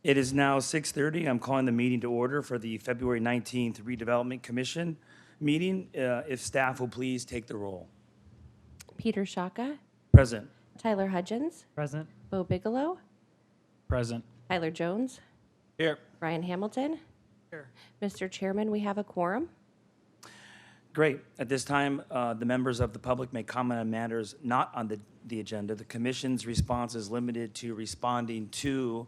It is now 6:30. I'm calling the meeting to order for the February 19th Redevelopment Commission meeting. If staff will please take the roll. Peter Shaka, Present. Tyler Hudgens, Present. Bo Bigelow, Present. Tyler Jones, Here. Brian Hamilton. Here. Mr. Chairman, we have a quorum. Great. At this time, the members of the public may comment on matters not on the agenda. The commission's response is limited to responding to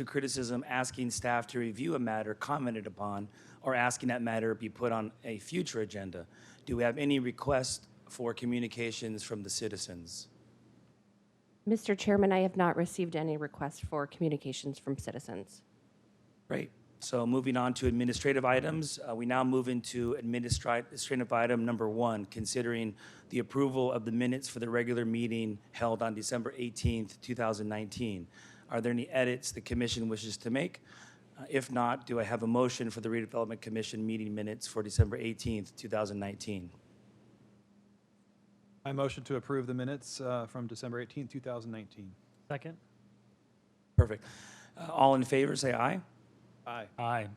criticism, asking staff to review a matter commented upon, or asking that matter be put on a future agenda. Do we have any requests for communications from the citizens? Mr. Chairman, I have not received any requests for communications from citizens. Great. So moving on to administrative items, we now move into administrative item number 1, considering the approval of the minutes for the regular meeting held on December 18th, 2019. Are there any edits the commission wishes to make? If not, do I have a motion for the Redevelopment Commission meeting minutes for December 18th, 2019? I motion to approve the minutes from December 18, 2019. Second. Perfect. All in favor, say aye. Aye. Aye.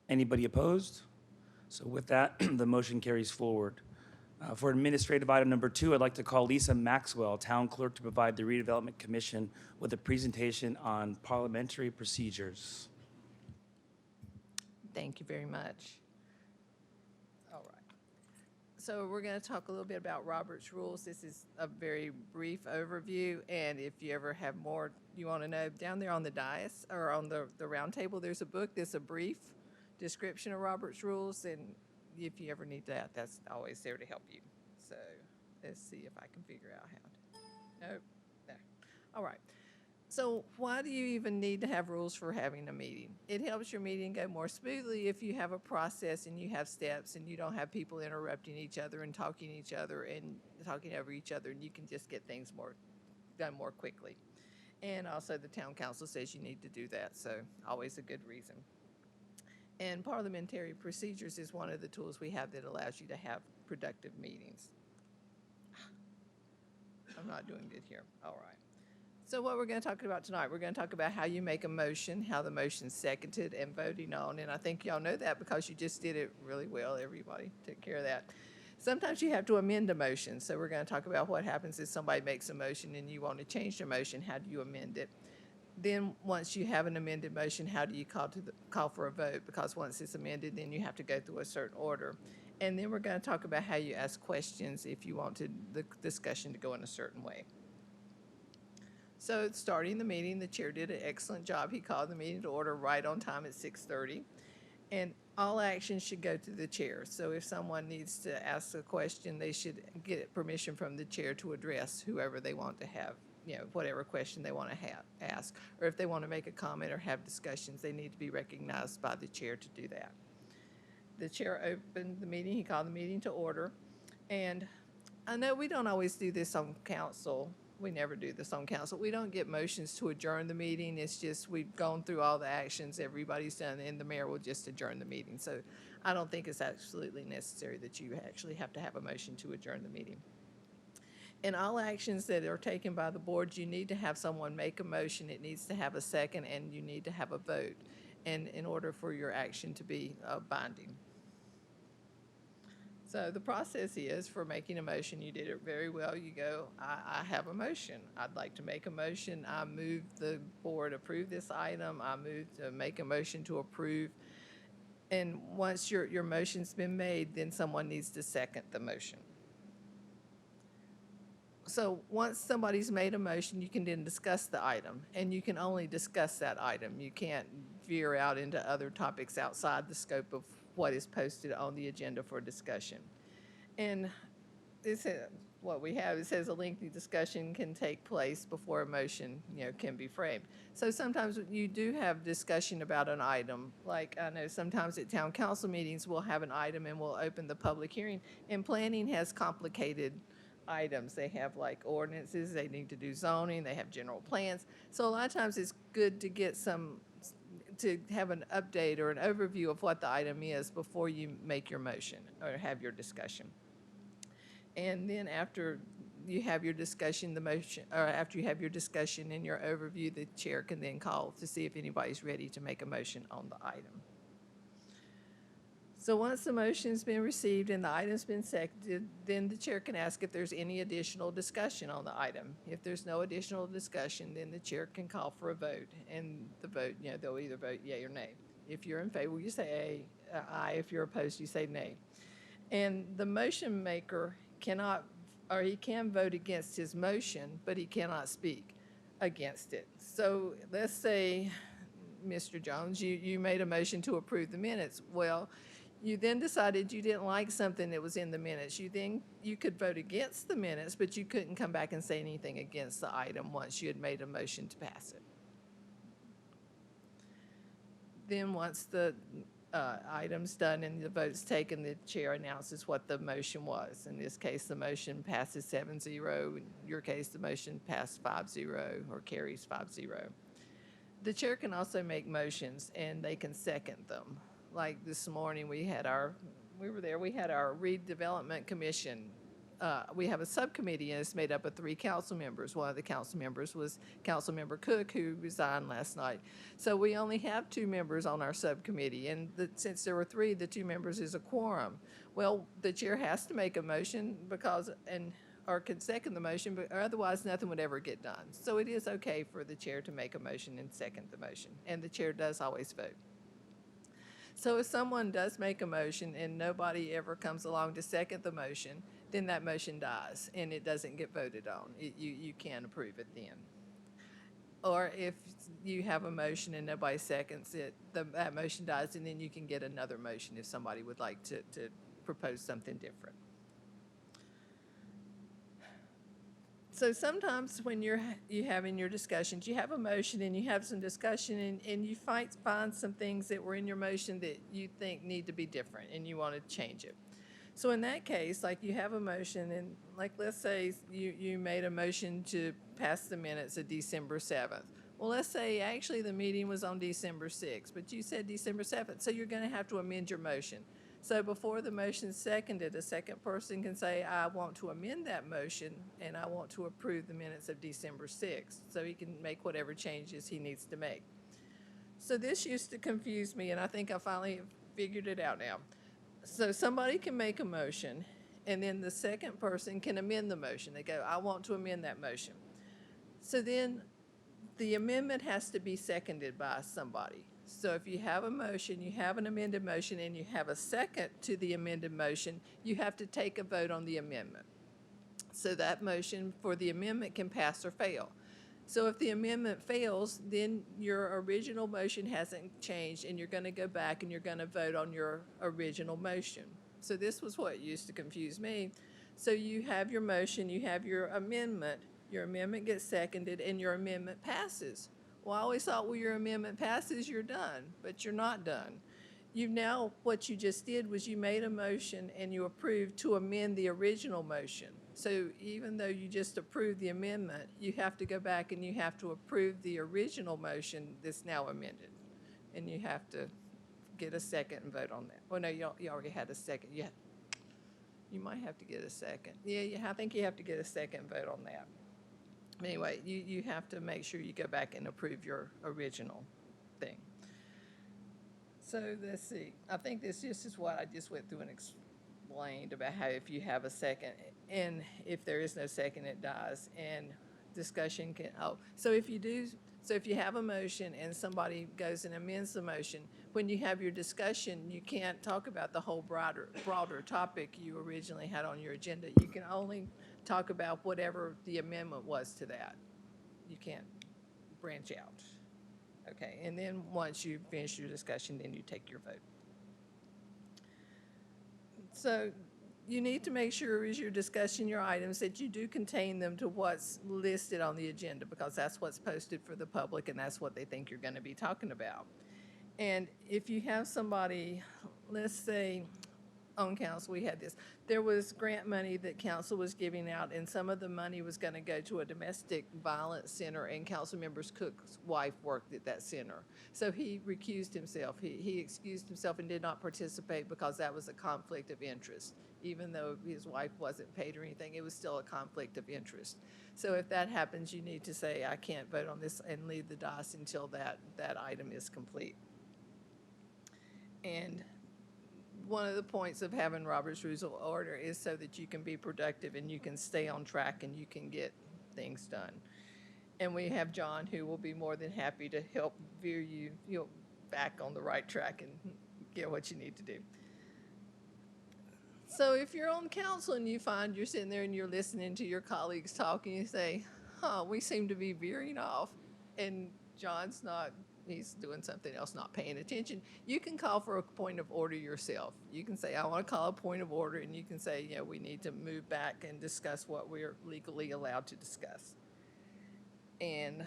Anybody opposed? So with that, the motion carries forward. For administrative item number 2, I'd like to call Lisa Maxwell, Town Clerk, to provide the Redevelopment Commission with a presentation on parliamentary procedures. Thank you very much. All right. So we're going to talk a little bit about Robert's Rules. This is a very brief overview, and if you ever have more you want to know, down there on the dais or on the round table, there's a book that's a brief description of Robert's Rules, and if you ever need that, that's always there to help you. So let's see if I can figure out how to. Nope. There. All right. So why do you even need to have rules for having a meeting? It helps your meeting go more smoothly if you have a process and you have steps and you don't have people interrupting each other and talking over each other, and you can just get things done more quickly. And also the town council says you need to do that, so always a good reason. And parliamentary procedures is one of the tools we have that allows you to have productive meetings. I'm not doing good here. All right. So what we're going to talk about tonight, we're going to talk about how you make a motion, how the motion's seconded and voting on, and I think y'all know that because you just did it really well. Everybody took care of that. Sometimes you have to amend a motion, so we're going to talk about what happens if somebody makes a motion and you want to change the motion. How do you amend it? Then once you have an amended motion, how do you call for a vote? Because once it's amended, then you have to go through a certain order. And then we're going to talk about how you ask questions if you want the discussion to go in a certain way. So starting the meeting, the chair did an excellent job. He called the meeting to order right on time at 6:30. And all actions should go to the chair. So if someone needs to ask a question, they should get permission from the chair to address whoever they want to have, whatever question they want to ask. Or if they want to make a comment or have discussions, they need to be recognized by the chair to do that. The chair opened the meeting. He called the meeting to order. And I know we don't always do this on council. We never do this on council. We don't get motions to adjourn the meeting. It's just we've gone through all the actions everybody's done, and the mayor will just adjourn the meeting. So I don't think it's absolutely necessary that you actually have to have a motion to adjourn the meeting. In all actions that are taken by the board, you need to have someone make a motion. It needs to have a second, and you need to have a vote, and in order for your action to be binding. So the process is for making a motion. You did it very well. You go, I have a motion. I'd like to make a motion. I move the board approve this item. I move to make a motion to approve. And once your motion's been made, then someone needs to second the motion. So once somebody's made a motion, you can then discuss the item, and you can only discuss that item. You can't veer out into other topics outside the scope of what is posted on the agenda for discussion. And this is what we have. It says a lengthy discussion can take place before a motion, can be framed. So sometimes you do have discussion about an item. Like I know sometimes at town council meetings, we'll have an item and we'll open the public hearing. And planning has complicated items. They have like ordinances, they need to do zoning, they have general plans. So a lot of times it's good to get to have an update or an overview of what the item is before you make your motion or have your discussion. And then after you have your discussion, the motion, or after you have your discussion and your overview, the chair can then call to see if anybody's ready to make a motion on the item. So once the motion's been received and the item's been seconded, then the chair can ask if there's any additional discussion on the item. If there's no additional discussion, then the chair can call for a vote, and the vote, they'll either vote yea or nay. If you're in favor, you say aye. If you're opposed, you say nay. And the motion maker cannot, or he can vote against his motion, but he cannot speak against it. So let's say, Mr. Jones, you made a motion to approve the minutes. Well, you then decided you didn't like something that was in the minutes. You could vote against the minutes, but you couldn't come back and say anything against the item once you had made a motion to pass it. Then once the item's done and the vote's taken, the chair announces what the motion was. In this case, the motion passes 7-0. In your case, the motion passed 5-0 or carries 5-0. The chair can also make motions, and they can second them. Like this morning, we had our Redevelopment Commission. We have a subcommittee, and it's made up of 3 council members. One of the council members was Councilmember Cook, who resigned last night. So we only have 2 members on our subcommittee, and since there were 3, the 2 members is a quorum. Well, the chair has to make a motion or can second the motion, but otherwise nothing would ever get done. So it is okay for the chair to make a motion and second the motion, and the chair does always vote. So if someone does make a motion and nobody ever comes along to second the motion, then that motion dies and it doesn't get voted on. You can't approve it then. Or if you have a motion and nobody seconds it, that motion dies, and then you can get another motion if somebody would like to propose something different. So sometimes when you're having your discussions, you have a motion and you have some discussion and you find some things that were in your motion that you think need to be different and you want to change it. So in that case, like you have a motion and like let's say you made a motion to pass the minutes of December 7th. Well, let's say actually the meeting was on December 6th, but you said December 7th, so you're going to have to amend your motion. So before the motion's seconded, a second person can say, I want to amend that motion and I want to approve the minutes of December 6th. So he can make whatever changes he needs to make. So this used to confuse me, and I think I finally figured it out now. So somebody can make a motion, and then the second person can amend the motion. They go, I want to amend that motion. So then the amendment has to be seconded by somebody. So if you have a motion, you have an amended motion, and you have a second to the amended motion, you have to take a vote on the amendment. So that motion for the amendment can pass or fail. So if the amendment fails, then your original motion hasn't changed, and you're going to go back and you're going to vote on your original motion. So this was what used to confuse me. So you have your motion, you have your amendment gets seconded, and your amendment passes. Well, I always thought, well, your amendment passes, you're done, but you're not done. What you just did was you made a motion and you approved to amend the original motion. So even though you just approved the amendment, you have to go back and you have to approve the original motion that's now amended. And you have to get a second and vote on that. Well, no, you already had a second. You might have to get a second. Yeah, I think you have to get a second vote on that. Anyway, you have to make sure you go back and approve your original thing. So let's see. I think this is what I just went through and explained about how if you have a second and if there is no second, it dies. And discussion can, so if you have a motion and somebody goes and amends the motion, when you have your discussion, you can't talk about the whole broader topic you originally had on your agenda. You can only talk about whatever the amendment was to that. You can't branch out. Okay, and then once you finish your discussion, then you take your vote. So you need to make sure as you're discussing your items that you do contain them to what's listed on the agenda, because that's what's posted for the public and that's what they think you're going to be talking about. And if you have somebody, let's say on council, we had this. There was grant money that council was giving out, and some of the money was going to go to a domestic violence center, and Councilmember Cook's wife worked at that center. So he recused himself. He excused himself and did not participate because that was a conflict of interest. Even though his wife wasn't paid or anything, it was still a conflict of interest. So if that happens, you need to say, I can't vote on this, and leave the dais until that item is complete. And one of the points of having Robert's Rules of Order is so that you can be productive and you can stay on track and you can get things done. And we have John, who will be more than happy to help veer you back on the right track and get what you need to do. So if you're on council and you find you're sitting there and you're listening to your colleagues talk and you say, we seem to be veering off, and John's not, he's doing something else, not paying attention, you can call for a point of order yourself. You can say, I want to call a point of order, and you can say, we need to move back and discuss what we're legally allowed to discuss. And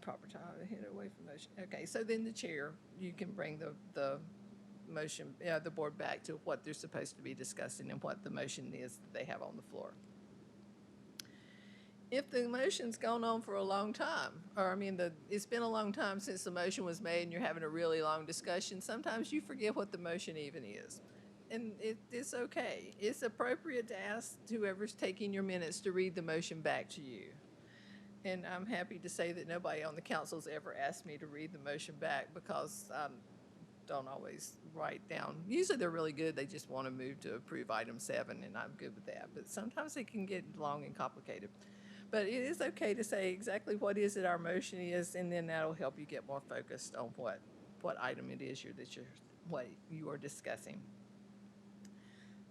proper time to hit away from motion. Okay, so then the chair, you can bring the motion, the board back to what they're supposed to be discussing and what the motion is that they have on the floor. If the motion's gone on for a long time, or it's been a long time since the motion was made and you're having a really long discussion, sometimes you forget what the motion even is. And it's okay. It's appropriate to ask whoever's taking your minutes to read the motion back to you. And I'm happy to say that nobody on the council's ever asked me to read the motion back because I don't always write down. Usually they're really good. They just want to move to approve item 7, and I'm good with that. But sometimes they can get long and complicated. But it is okay to say exactly what is it our motion is, and then that'll help you get more focused on what item it is what you are discussing.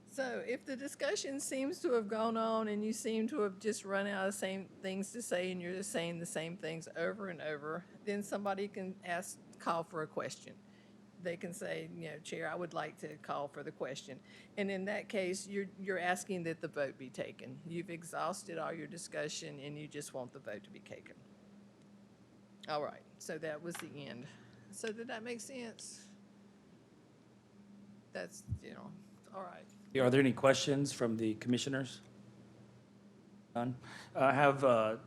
So if the discussion seems to have gone on and you seem to have just run out of same things to say and you're just saying the same things over and over, then somebody can call for a question. They can say, Chair, I would like to call for the question. And in that case, you're asking that the vote be taken. You've exhausted all your discussion and you just want the vote to be taken. All right, so that was the end. So did that make sense? That's, all right. Are there any questions from the commissioners? None? I have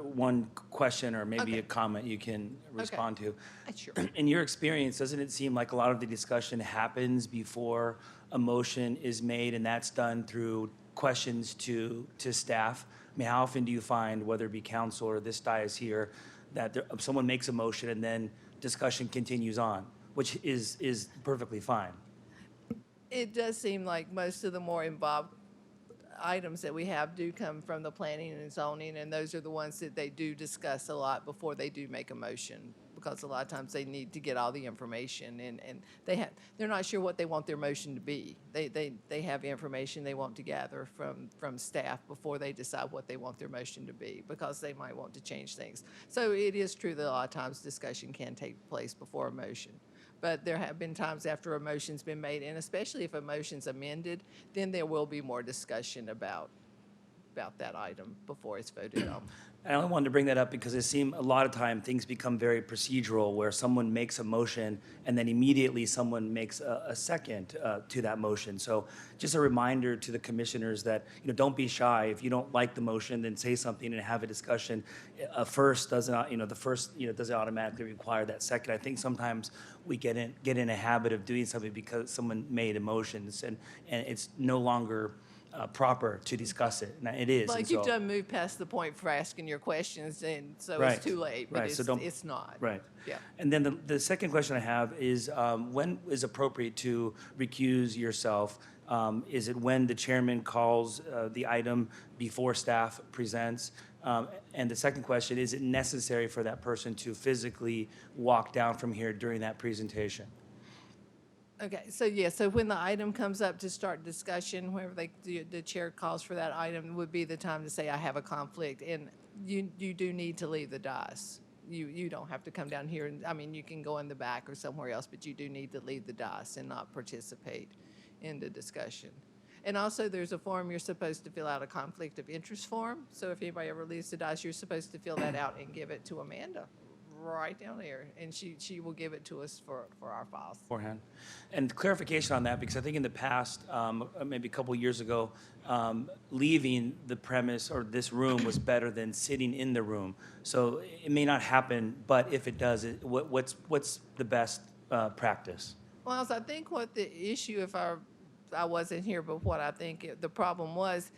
one question or maybe Okay. a comment you can respond to. Sure. In your experience, doesn't it seem like a lot of the discussion happens before a motion is made, and that's done through questions to staff? I mean, how often do you find, whether it be council or this dais here, that someone makes a motion and then discussion continues on, which is perfectly fine? It does seem like most of the more involved items that we have do come from the planning and zoning, and those are the ones that they do discuss a lot before they do make a motion, because a lot of times they need to get all the information, and they're not sure what they want their motion to be. They have information they want to gather from staff before they decide what they want their motion to be, because they might want to change things. So it is true that a lot of times discussion can take place before a motion. But there have been times after a motion's been made, and especially if a motion's amended, then there will be more discussion about that item before it's voted on. I only wanted to bring that up because it seems a lot of time things become very procedural, where someone makes a motion and then immediately someone makes a second to that motion. So just a reminder to the commissioners that, don't be shy. If you don't like the motion, then say something and have a discussion. The first doesn't automatically require that second. I think sometimes we get in a habit of doing something because someone made a motion, and it's no longer proper to discuss it. Now, it is. Like, you've done moved past the point for asking your questions, and so Right. it's too late, but Right, so it's not. Right. Yeah. And then the second question I have is, when is appropriate to recuse yourself? Is it when the chairman calls the item before staff presents? And the second question, is it necessary for that person to physically walk down from here during that presentation? Okay, so when the item comes up to start discussion, whenever the chair calls for that item, would be the time to say, I have a conflict, and you do need to leave the dais. You don't have to come down here, and you can go in the back or somewhere else, but you do need to leave the dais and not participate in the discussion. And also, there's a form you're supposed to fill out, a conflict of interest form. So if anybody ever leaves the dais, you're supposed to fill that out and give it to Amanda right down there, and she will give it to us for our files. Beforehand. And clarification on that, because I think in the past, maybe a couple years ago, leaving the premise or this room was better than sitting in the room. So it may not happen, but if it does, what's the best practice? Well, so I think what the issue, if I wasn't here, but what I think the problem was,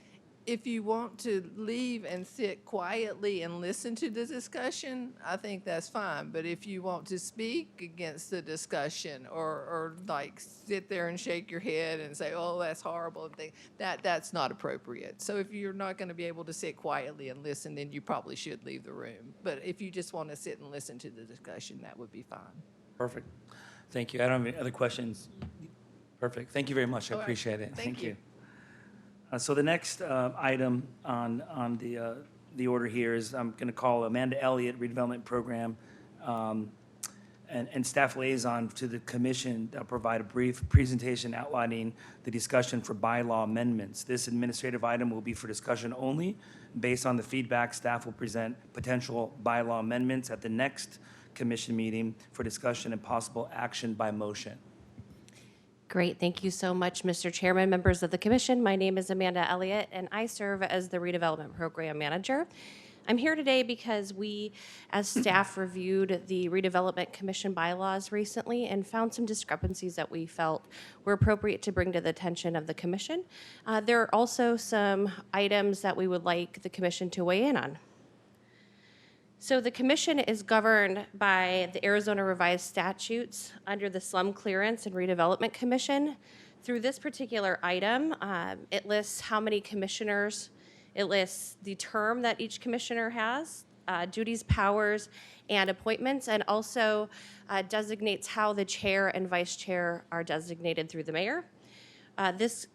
if you want to leave and sit quietly and listen to the discussion, I think that's fine. But if you want to speak against the discussion or like sit there and shake your head and say, oh, that's horrible, and that's not appropriate. So if you're not going to be able to sit quietly and listen, then you probably should leave the room. But if you just want to sit and listen to the discussion, that would be fine. Perfect. Thank you. I don't have any other questions. Perfect. Thank you very much. I All right. appreciate it. Thank you. So the next item on the order here is I'm going to call Amanda Elliott, Redevelopment Program, and staff liaison to the commission. They'll provide a brief presentation outlining the discussion for bylaw amendments. This administrative item will be for discussion only. Based on the feedback, staff will present potential bylaw amendments at the next commission meeting for discussion and possible action by motion. Great. Thank you so much, Mr. Chairman, members of the commission. My name is Amanda Elliott, and I serve as the Redevelopment Program Manager. I'm here today because we, as staff, reviewed the Redevelopment Commission bylaws recently and found some discrepancies that we felt were appropriate to bring to the attention of the commission. There are also some items that we would like the commission to weigh in on. So the commission is governed by the Arizona Revised Statutes under the Slum Clearance and Redevelopment Commission. Through this particular item, it lists how many commissioners, it lists the term that each commissioner has, duties, powers, and appointments, and also designates how the chair and vice chair are designated through the mayor. This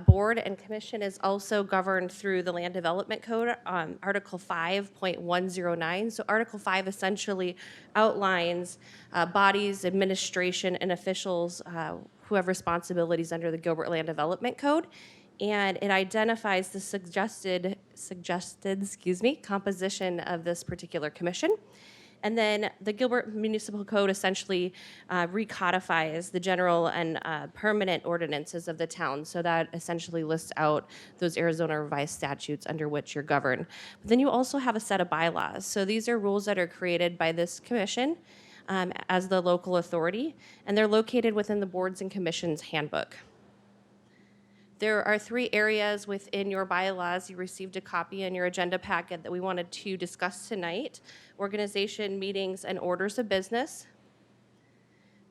board and commission is also governed through the Land Development Code, Article 5.109. So Article 5 essentially outlines bodies, administration, and officials who have responsibilities under the Gilbert Land Development Code. And it identifies the suggested composition of this particular commission. And then the Gilbert Municipal Code essentially recodifies the general and permanent ordinances of the town. So that essentially lists out those Arizona Revised Statutes under which you're governed. But then you also have a set of bylaws. So these are rules that are created by this commission as the local authority, and they're located within the boards and commissions handbook. There are 3 areas within your bylaws. You received a copy in your agenda packet that we wanted to discuss tonight: organization, meetings, and orders of business.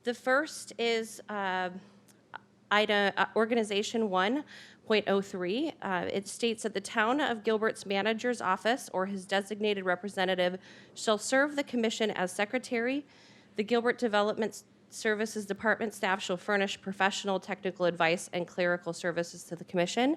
The first is Organization 1.03. It states that the Town of Gilbert's manager's office or his designated representative shall serve the commission as secretary. The Gilbert Development Services Department staff shall furnish professional technical advice and clerical services to the commission.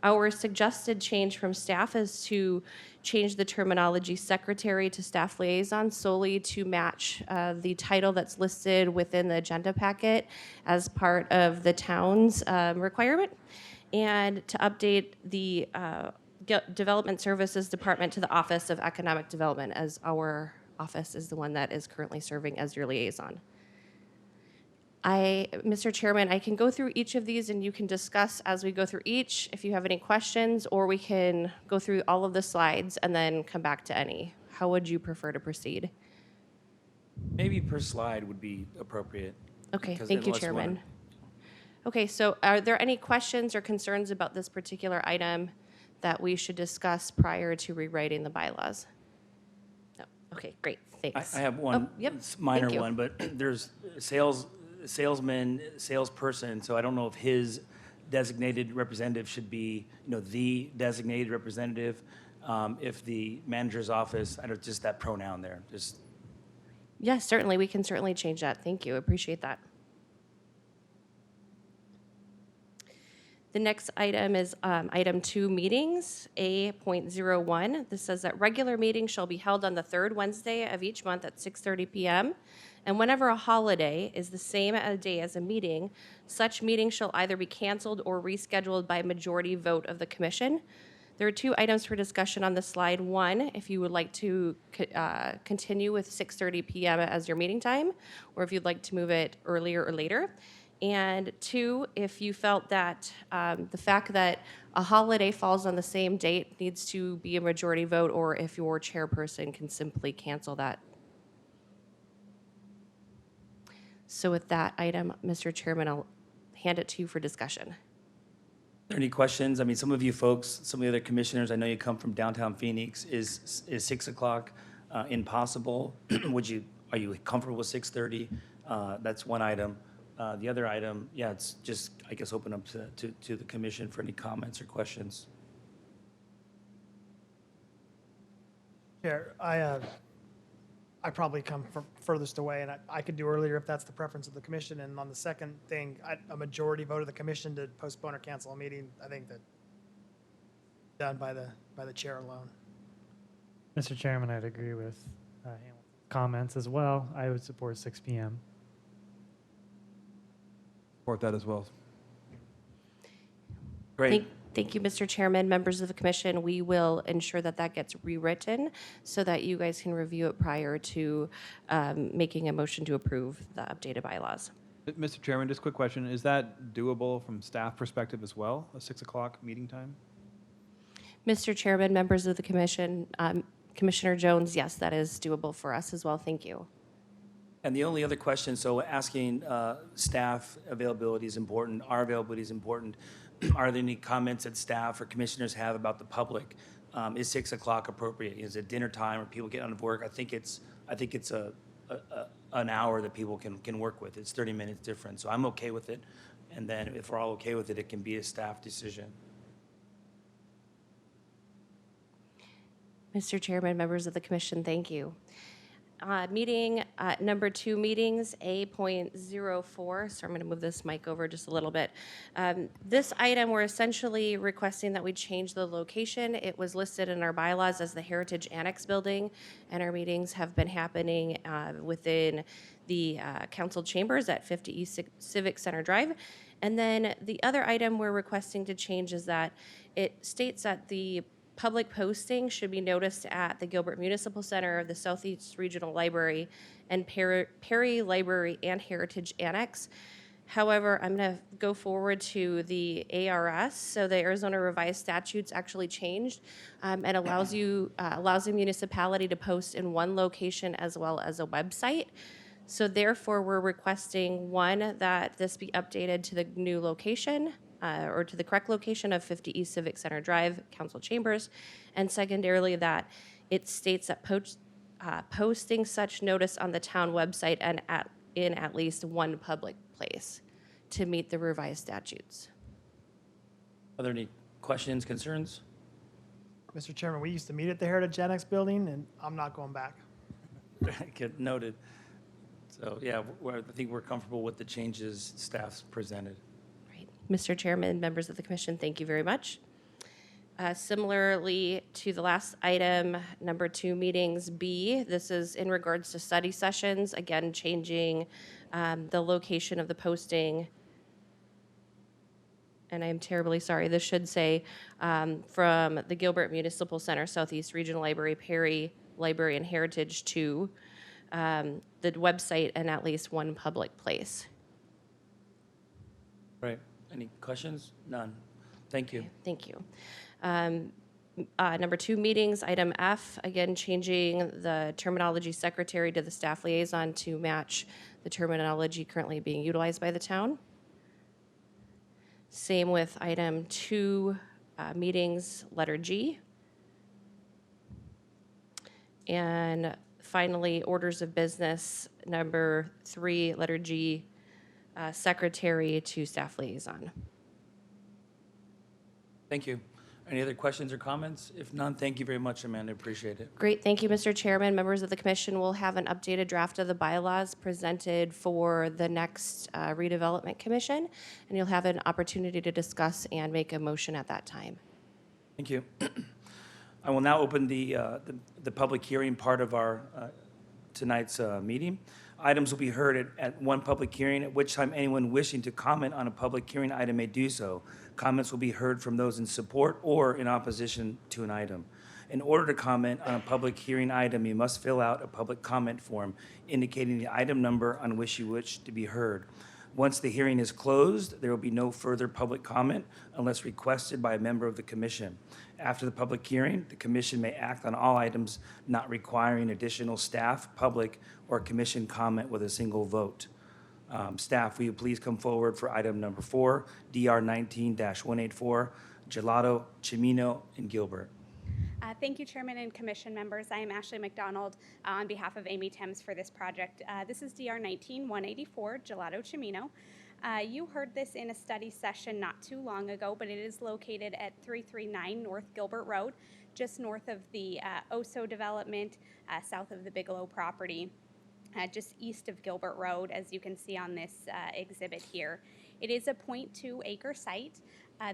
Our suggested change from staff is to change the terminology secretary to staff liaison solely to match the title that's listed within the agenda packet as part of the town's requirement, and to update the Development Services Department to the Office of Economic Development, as our office is the one that is currently serving as your liaison. Mr. Chairman, I can go through each of these and you can discuss as we go through each if you have any questions, or we can go through all of the slides and then come back to any. How would you prefer to proceed? Maybe per slide would be appropriate. Okay, because thank you, unless Chairman. Okay, so are there any questions or concerns about this particular item that we should discuss prior to rewriting the bylaws? No. Okay, great, thanks. I have one. Oh, yep, It's a minor thank you. one, but there's salesman, salesperson, so I don't know if his designated representative should be, the designated representative. If the manager's office, I don't, just that pronoun there, just. Yes, certainly, we can certainly change that. Thank you, appreciate that. The next item is item 2, meetings, A.01. This says that regular meetings shall be held on the 3rd Wednesday of each month at 6:30 p.m. And whenever a holiday is the same a day as a meeting, such meeting shall either be canceled or rescheduled by majority vote of the commission. There are two items for discussion on the slide. One, if you would like to continue with 6:30 PM as your meeting time, or if you'd like to move it earlier or later. And two, if you felt that the fact that a holiday falls on the same date needs to be a majority vote, or if your chairperson can simply cancel that. So with that item, Mr. Chairman, I'll hand it to you for discussion. Are there any questions? I mean, some of you folks, some of the other commissioners, I know you come from downtown Phoenix. Is 6 o'clock impossible? Are you comfortable with 6:30? That's one item. The other item, yeah, it's just, I guess, open up to the commission for any comments or questions. Chair, I probably come from furthest away, and I could do earlier if that's the preference of the commission. And on the second thing, a majority vote of the commission to postpone or cancel a meeting, I think that done by the chair alone. Mr. Chairman, I'd agree with Hamilton's comments as well. I would support 6 p.m. Support that as well. Great. Thank you, Mr. Chairman, members of the commission. We will ensure that that gets rewritten so that you guys can review it prior to making a motion to approve the updated bylaws. Mr. Chairman, just a quick question. Is that doable from staff perspective as well, a 6 o'clock meeting time? Mr. Chairman, members of the commission, Commissioner Jones, yes, that is doable for us as well. Thank you. And the only other question, so asking staff availability is important, our availability is important. Are there any comments that staff or commissioners have about the public? Is 6 o'clock appropriate? Is it dinner time or people get out of work? I think it's an hour that people can work with. It's 30 minutes different, so I'm okay with it. And then if we're all okay with it, it can be a staff decision. Mr. Chairman, members of the commission, thank you. Meeting number 2 meetings, A.04. So I'm going to move this mic over just a little bit. This item, we're essentially requesting that we change the location. It was listed in our bylaws as the Heritage Annex Building, and our meetings have been happening within the council chambers at 50 East Civic Center Drive. And then the other item we're requesting to change is that it states that the public posting should be noticed at the Gilbert Municipal Center, the Southeast Regional Library, and Perry Library and Heritage Annex. However, I'm going to go forward to the ARS. So the Arizona Revised Statutes actually changed and allows a municipality to post in one location as well as a website. So therefore, we're requesting, one, that this be updated to the new location, or to the correct location of 50 East Civic Center Drive, Council Chambers, and secondarily that it states that posting such notice on the town website and in at least one public place to meet the revised statutes. Are there any questions, concerns? Mr. Chairman, we used to meet at the Heritage Annex Building, and I'm not going back. Get noted. So yeah, I think we're comfortable with the changes staff's presented. Mr. Chairman, members of the commission, thank you very much. Similarly to the last item, number 2 meetings B, this is in regards to study sessions, again, changing the location of the posting. And I'm terribly sorry, this should say from the Gilbert Municipal Center, Southeast Regional Library, Perry Library and Heritage to the website and at least one public place. Right. Any questions? None. Thank you. Thank you. Number 2 meetings, item F, again, changing the terminology secretary to the staff liaison to match the terminology currently being utilized by the town. Same with item 2 meetings, letter G. And finally, orders of business, number 3, letter G, secretary to staff liaison. Thank you. Any other questions or comments? If none, thank you very much, Amanda. Appreciate it. Great, thank you, Mr. Chairman. Members of the commission will have an updated draft of the bylaws presented for the next redevelopment commission, and you'll have an opportunity to discuss and make a motion at that time. Thank you. I will now open the public hearing part of our tonight's meeting. Items will be heard at one public hearing, at which time anyone wishing to comment on a public hearing item may do so. Comments will be heard from those in support or in opposition to an item. In order to comment on a public hearing item, you must fill out a public comment form indicating the item number on which you wish to be heard. Once the hearing is closed, there will be no further public comment unless requested by a member of the commission. After the public hearing, the commission may act on all items not requiring additional staff, public, or commission comment with a single vote. Staff, will you please come forward for item number 4, DR 19-184, Gelato, Cimino, and Gilbert. Thank you, Chairman and Commission members. I am Ashley McDonald on behalf of Amy Thames for this project. This is DR 19-184, Gelato Cimino. You heard this in a study session not too long ago, but it is located at 339 North Gilbert Road, just north of the OSO development, south of the Bigelow property, just east of Gilbert Road, as you can see on this exhibit here. It is a 0.2 acre site.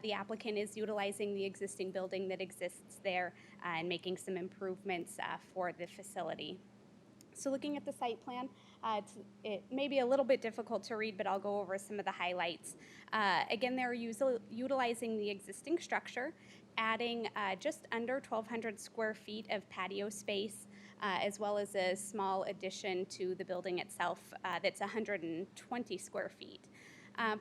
The applicant is utilizing the existing building that exists there and making some improvements for the facility. So looking at the site plan, it may be a little bit difficult to read, but I'll go over some of the highlights. Again, they're utilizing the existing structure, adding just under 1,200 square feet of patio space, as well as a small addition to the building itself that's 120 square feet.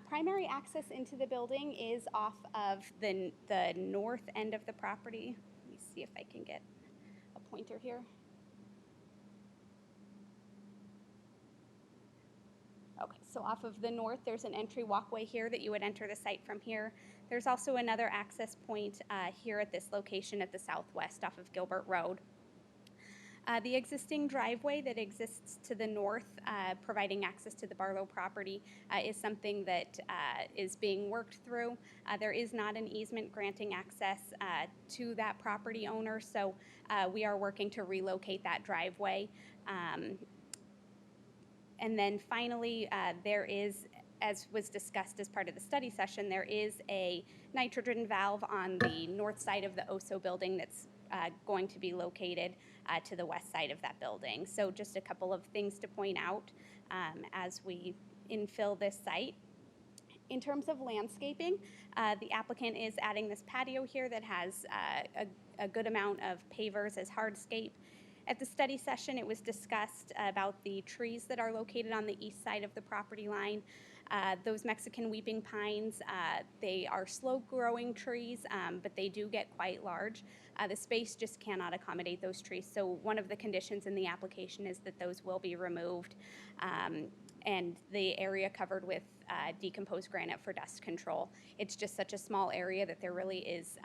Primary access into the building is off of the north end of the property. Let me see if I can get a pointer here. Okay, so off of the north, there's an entry walkway here that you would enter the site from here. There's also another access point here at this location at the southwest off of Gilbert Road. The existing driveway that exists to the north, providing access to the Barlow property, is something that is being worked through. There is not an easement granting access to that property owner, so we are working to relocate that driveway. And then finally, there is, as was discussed as part of the study session, there is a nitrogen valve on the north side of the OSO building that's going to be located to the west side of that building. So just a couple of things to point out as we infill this site. In terms of landscaping, the applicant is adding this patio here that has a good amount of pavers as hardscape. At the study session, it was discussed about the trees that are located on the east side of the property line. Those Mexican weeping pines, they are slow-growing trees, but they do get quite large. The space just cannot accommodate those trees, so one of the conditions in the application is that those will be removed, and the area covered with decomposed granite for dust control. It's just such a small area that there really is,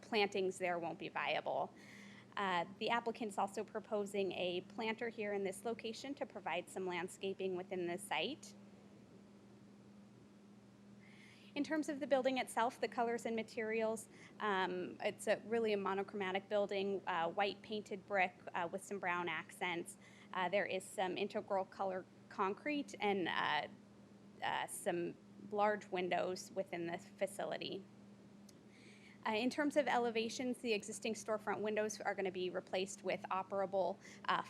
plantings there won't be viable. The applicant is also proposing a planter here in this location to provide some landscaping within the site. In terms of the building itself, the colors and materials, it's really a monochromatic building, white painted brick with some brown accents. There is some integral color concrete and some large windows within the facility. In terms of elevations, the existing storefront windows are going to be replaced with operable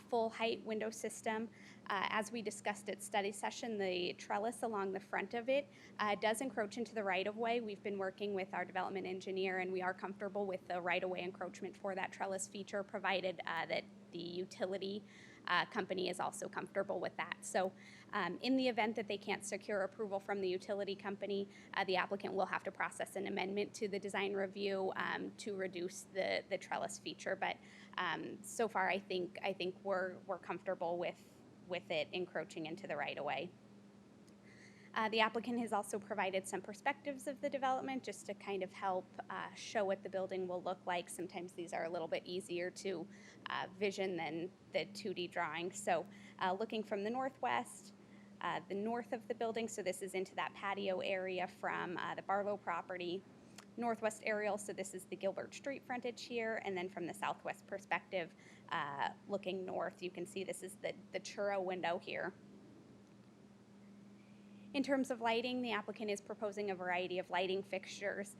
full-height window system. As we discussed at study session, the trellis along the front of it does encroach into the right-of-way. We've been working with our development engineer, and we are comfortable with the right-of-way encroachment for that trellis feature, provided that the utility company is also comfortable with that. So in the event that they can't secure approval from the utility company, the applicant will have to process an amendment to the design review to reduce the trellis feature. But so far, I think we're comfortable with it encroaching into the right-of-way. The applicant has also provided some perspectives of the development just to kind of help show what the building will look like. Sometimes these are a little bit easier to vision than the 2D drawing. So looking from the northwest, the north of the building, so this is into that patio area from the Barlow property. Northwest aerial, so this is the Gilbert Street frontage here, and then from the southwest perspective, looking north, you can see this is the churro window here. In terms of lighting, the applicant is proposing a variety of lighting fixtures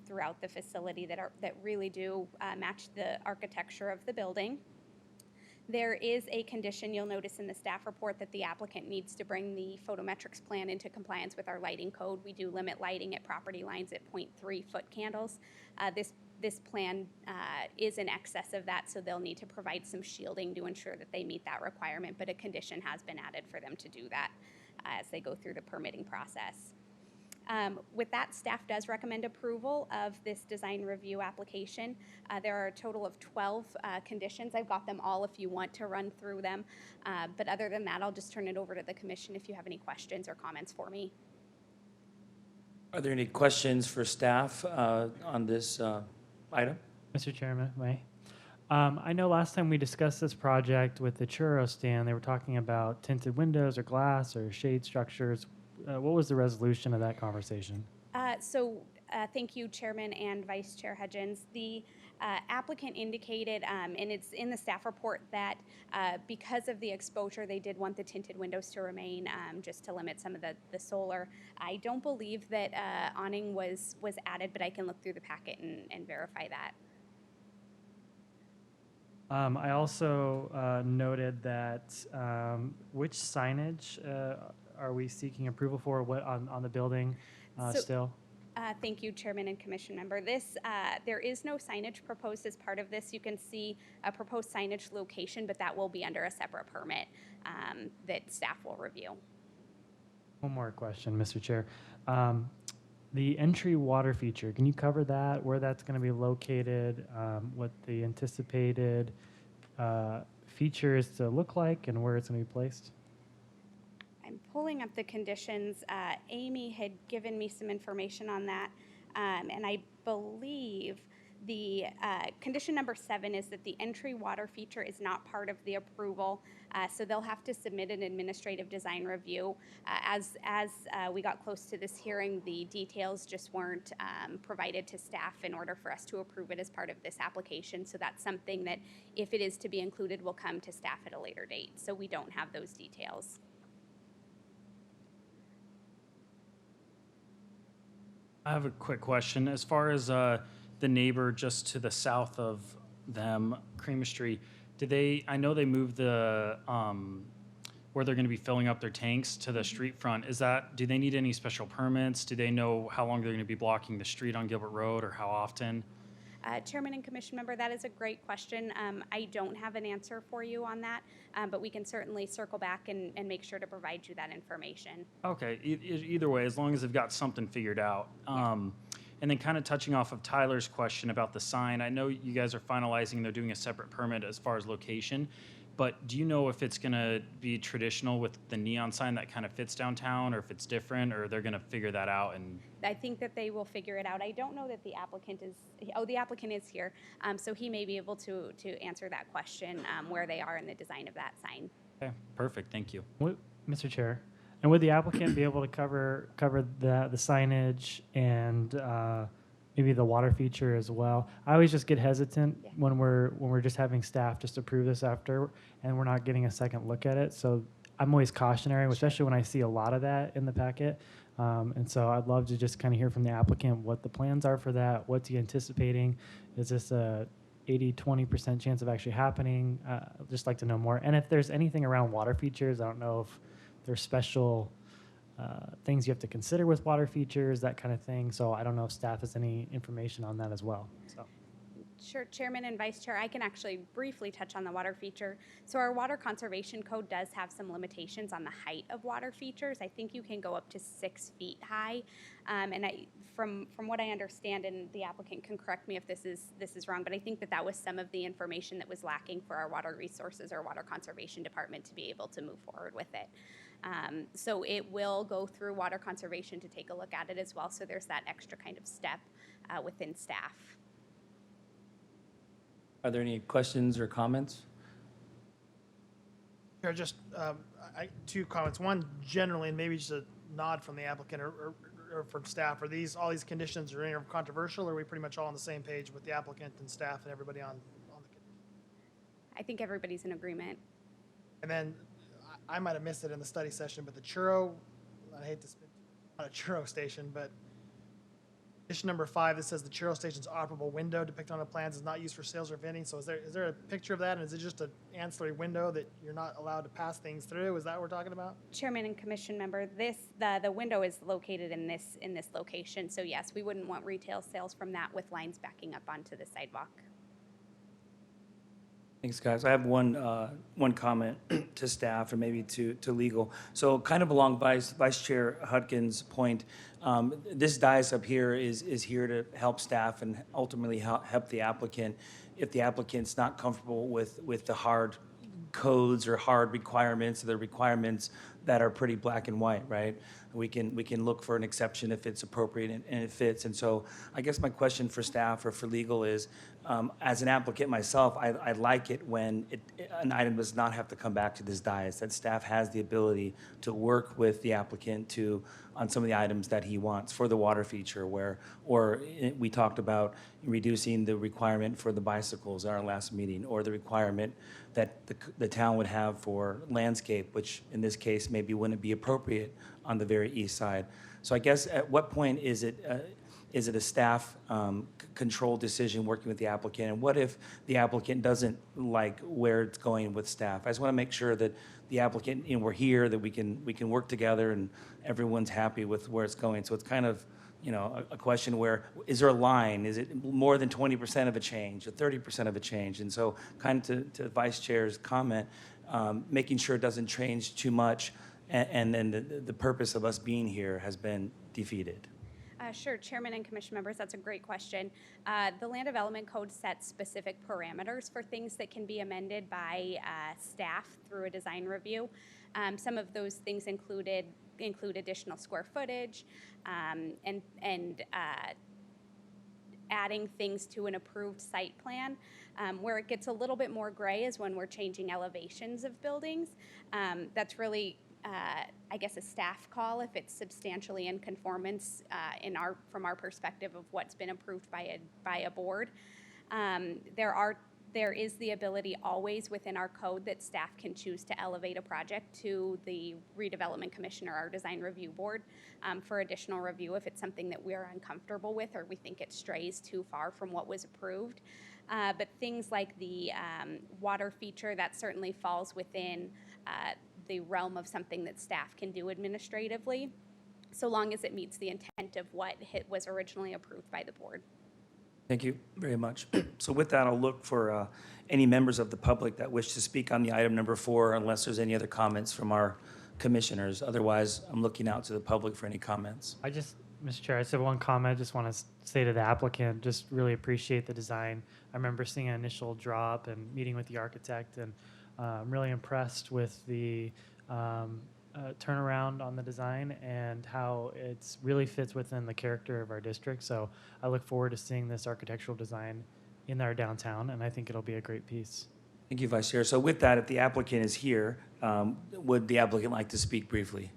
throughout the facility that really do match the architecture of the building. There is a condition you'll notice in the staff report that the applicant needs to bring the photometrics plan into compliance with our lighting code. We do limit lighting at property lines at 0.3 foot candles. This plan is in excess of that, so they'll need to provide some shielding to ensure that they meet that requirement, but a condition has been added for them to do that as they go through the permitting process. With that, staff does recommend approval of this design review application. There are a total of 12 conditions. I've got them all if you want to run through them. But other than that, I'll just turn it over to the commission if you have any questions or comments for me. Are there any questions for staff on this item? Mr. Chairman, may I know last time we discussed this project with the churro stand, they were talking about tinted windows or glass or shade structures. What was the resolution of that conversation? Thank you, Chairman and Vice Chair Hudgens. The applicant indicated, and it's in the staff report, that because of the exposure, they did want the tinted windows to remain just to limit some of the solar. I don't believe that awning was added, but I can look through the packet and verify that. I also noted that which signage are we seeking approval for? What on the building still? Thank you, Chairman and Commission member. There is no signage proposed as part of this. You can see a proposed signage location, but that will be under a separate permit that staff will review. One more question, Mr. Chair. The entry water feature, can you cover that, where that's going to be located, what the anticipated feature is to look like, and where it's going to be placed? I'm pulling up the conditions. Amy had given me some information on that, and I believe the condition number 7 is that the entry water feature is not part of the approval, so they'll have to submit an administrative design review. As we got close to this hearing, the details just weren't provided to staff in order for us to approve it as part of this application, so that's something that, if it is to be included, will come to staff at a later date, so we don't have those details. I have a quick question. As far as the neighbor just to the south of them, Creamery, I know they moved the, where they're going to be filling up their tanks to the street front. Do they need any special permits? Do they know how long they're going to be blocking the street on Gilbert Road, or how often? Chairman and Commission member, that is a great question. I don't have an answer for you on that, but we can certainly circle back and make sure to provide you that information. Okay, either way, as long as they've got something figured out. And then kind of touching off of Tyler's question about the sign, I know you guys are finalizing, they're doing a separate permit as far as location, but do you know if it's going to be traditional with the neon sign that kind of fits downtown, or if it's different, or they're going to figure that out? And I think that they will figure it out. I don't know that the applicant is, the applicant is here, so he may be able to answer that question where they are in the design of that sign. okay, perfect, thank you. Mr. Chair, and would the applicant be able to cover the signage and maybe the water feature as well? I always just get hesitant when we're just having staff just approve this after, and we're not getting a second look at it. So I'm always cautionary, especially when I see a lot of that in the packet. And so I'd love to just kind of hear from the applicant what the plans are for that. What's he anticipating? Is this a 80-20% chance of actually happening? I'd just like to know more. And if there's anything around water features, I don't know if there's special things you have to consider with water features, that kind of thing. So I don't know if staff has any information on that as well. So. Sure, Chairman and Vice Chair, I can actually briefly touch on the water feature. So our water conservation code does have some limitations on the height of water features. I think you can go up to 6 feet high. And from what I understand, and the applicant can correct me if this is wrong, but I think that was some of the information that was lacking for our water resources or water conservation department to be able to move forward with it. So it will go through water conservation to take a look at it as well. So there's that extra kind of step within staff. Are there any questions or comments? Chair, just 2 comments. One, generally, and maybe just a nod from the applicant or from staff. Are all these conditions are any controversial, or are we pretty much all on the same page with the applicant and staff and everybody on the condition? I think everybody's in agreement. And then I might have missed it in the study session, but the churro, I hate to spin on a churro station, but Condition number 5 that says the churro station's operable window depicted on the plans is not used for sales or vending. So is there a picture of that, and is it just an ancillary window that you're not allowed to pass things through? Is that what we're talking about? Chairman and commission member, the window is located in this location. So yes, we wouldn't want retail sales from that with lines backing up onto the sidewalk. Thanks, guys. I have one comment to staff and maybe to legal. So kind of along Vice Chair Hudkins' point, this dais up here is here to help staff and ultimately help the applicant if the applicant's not comfortable with the hard codes or hard requirements, or the requirements that are pretty black and white, right? We can look for an exception if it's appropriate and it fits. And so I guess my question for staff or for legal is, as an applicant myself, I like it when an item does not have to come back to this dais, that staff has the ability to work with the applicant on some of the items that he wants for the water feature we talked about reducing the requirement for the bicycles at our last meeting, or the requirement that the town would have for landscape, which in this case maybe wouldn't be appropriate on the very east side. So I guess at what point is it a staff controlled decision working with the applicant? And what if the applicant doesn't like where it's going with staff? I just want to make sure that the applicant, we're here, that we can work together and everyone's happy with where it's going. So it's kind of, a question where, is there a line? Is it more than 20% of a change, or 30% of a change? And so kind of to Vice Chair's comment, making sure it doesn't change too much, and then the purpose of us being here has been defeated. Sure, Chairman and Commission members, that's a great question. The Land Development Code sets specific parameters for things that can be amended by staff through a design review. Some of those things include additional square footage and adding things to an approved site plan. Where it gets a little bit more gray is when we're changing elevations of buildings. That's really I guess a staff call if it's substantially in conformance from our perspective of what's been approved by a board. There is the ability always within our code that staff can choose to elevate a project to the Redevelopment Commission or our Design Review Board for additional review if it's something that we're uncomfortable with or we think it strays too far from what was approved. But things like the water feature, that certainly falls within the realm of something that staff can do administratively, so long as it meets the intent of what was originally approved by the board. Thank you very much. So with that, I'll look for any members of the public that wish to speak on the item number 4, unless there's any other comments from our commissioners. Otherwise, I'm looking out to the public for any comments. Mr. Chair, I just have one comment. I just want to say to the applicant, just really appreciate the design. I remember seeing an initial drop and meeting with the architect, and I'm really impressed with the turnaround on the design and how it really fits within the character of our district. So I look forward to seeing this architectural design in our downtown, and I think it'll be a great piece. Thank you, Vice Chair. So with that, if the applicant is here, would the applicant like to speak briefly?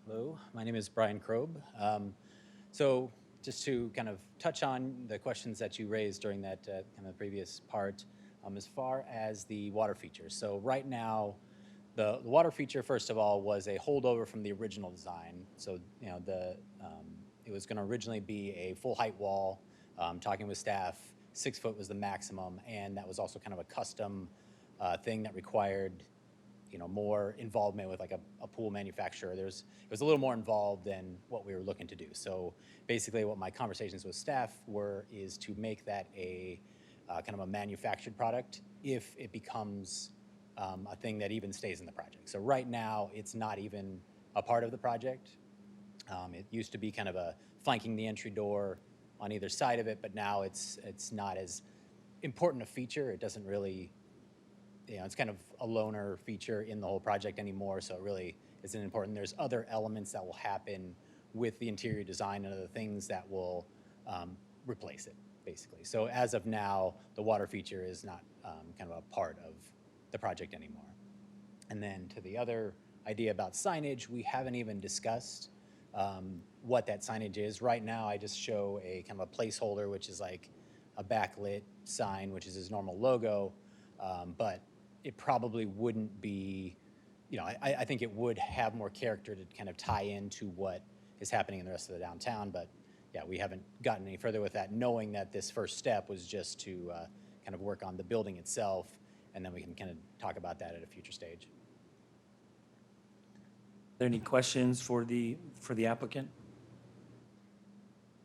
Hello, my name is Brian Krob. So just to kind of touch on the questions that you raised during that kind of previous part, as far as the water feature. So right now, the water feature, first of all, was a holdover from the original design. So, it was going to originally be a full height wall. Talking with staff, 6 foot was the maximum, and that was also kind of a custom thing that required more involvement with like a pool manufacturer. It was a little more involved than what we were looking to do. So basically what my conversations with staff is to make that a kind of a manufactured product if it becomes a thing that even stays in the project. So right now it's not even a part of the project. It used to be kind of a flanking the entry door on either side of it, but now it's not as important a feature. It doesn't really, it's kind of a loner feature in the whole project anymore, so it really isn't important. There's other elements that will happen with the interior design and other things that will replace it, basically. So as of now, the water feature is not kind of a part of the project anymore. And then to the other idea about signage, we haven't even discussed what that signage is. Right now, I just show a kind of a placeholder, which is like a backlit sign, which is his normal logo, but it probably wouldn't be you know, I think it would have more character to kind of tie into what is happening in the rest of the downtown. But yeah, we haven't gotten any further with that, knowing that this first step was just to kind of work on the building itself, and then we can kind of talk about that at a future stage. Are there any questions for the applicant?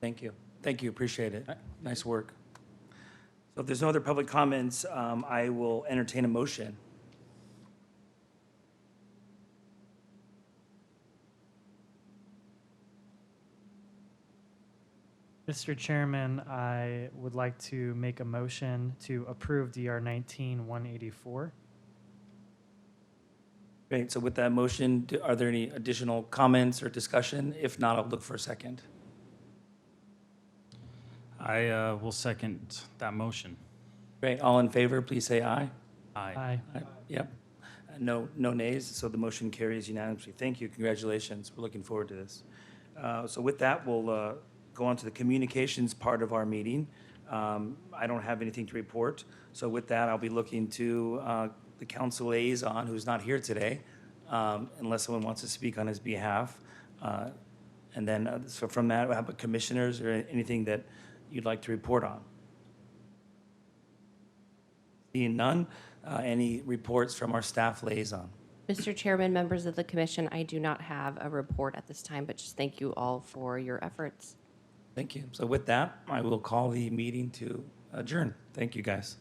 Thank you. Thank you, appreciate it. Nice work. So if there's no other public comments, I will entertain a motion. Mr. Chairman, I would like to make a motion to approve DR 19-184. Great, so with that motion, are there any additional comments or discussion? If not, I'll look for a second. I will second that motion. Great, all in favor, please say aye. Aye. Aye. Yep. No nays, so the motion carries unanimously. Thank you, congratulations. We're looking forward to this. So with that, we'll go on to the communications part of our meeting. I don't have anything to report. So with that, I'll be looking to the council liaison, who's not here today, unless someone wants to speak on his behalf. And then, so from that, how about commissioners or anything that you'd like to report on? Seeing none, any reports from our staff liaison? Mr. Chairman, members of the commission, I do not have a report at this time, but just thank you all for your efforts. Thank you. So with that, I will call the meeting to adjourn. Thank you, guys.